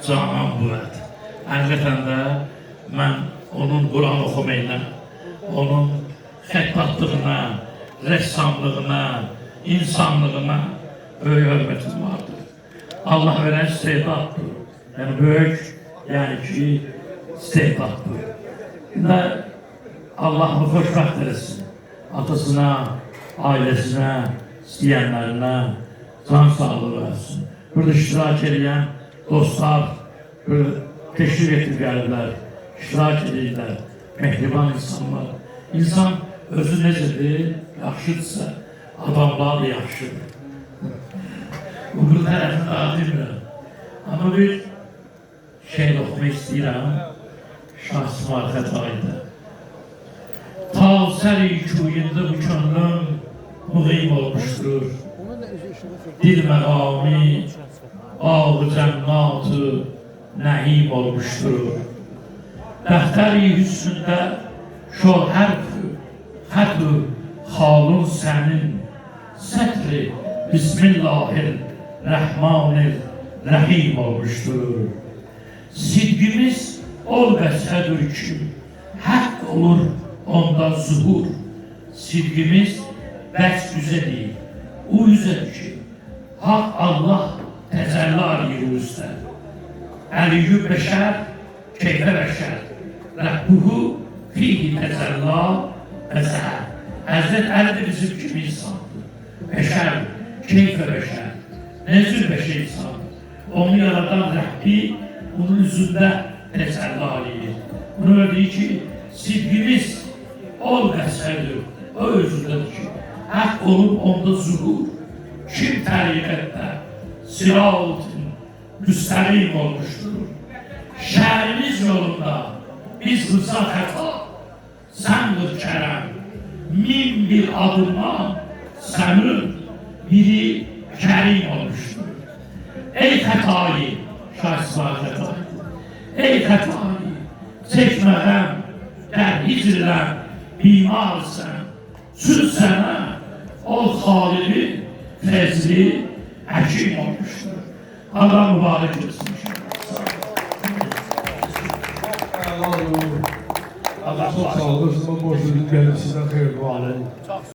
canan buvət. Həqiqətən də mən onun Quran oxumayla, onun xəttatlığına, rəssamlığına, insanlığına böyük hörmətim vardır. Allah verən istedaddır. Yəni böyük, yəni ki, istedaddır. Və Allah onu xoşbəxt eləsin. Atasına, ailəsinə, istəyənlərinə can sağlığı versin. Burada iştirak edən dostlar, teşvik etib gəlirlər, iştirak edirlər, mehriban insanlar. İnsan özü necədir, yaxşıdırsa, adamlar da yaxşıdır. Bu tərəfini daha bilmirəm. Ama bir şey oxumaq istəyirəm, Şah İsmail Xətayı'da. Ta səri kuyunda bu könlüm müğim olmuşdur. Dil məqami, ağ cənnatı nəhim olmuşdur. Dəftəri hüsnündə şohərfü, xətü xalun sənin, sətri Bismillahirrahmanirrahim olmuştur. Sidqimiz ol bəsədir ki, haqq olur ondan zuhur. Sidqimiz bəs üzədir, o üzədir ki, haqq Allah təzəlli alıyır üzdə. Əliyyü bəşər, keyfə bəşər, Rəbbuhu fihi təzəlla bəzər. Həzrət Əli də bizim kimi insandır, bəşər, keyfə bəşər, necür bəşər insan. Onu yaradan Rəbbi bunun üzündə təzəlli alıyır. Bunu ödəyir ki, sidqimiz ol bəsədir, o özündədir ki, haqq olub onda zuhur. Kim təriqətdə sirat-ı müstəqim olmuşdur. Şəhrimiz yolunda biz rıza xəta, səndir kərəm. Min bir adımla sənin biri kərim olmuşdur. Ey xətayı, Şah İsmail Xətayı, ey xətayı, çəkmədən, dərhicirlər, bimarsən, süz sənə, ol xalili, fezli, həkim olmuşdur. Allah mübarək etsin. Allah çok sağ olun. Sizin boşluğunuz gelip sizden hayırlı alın.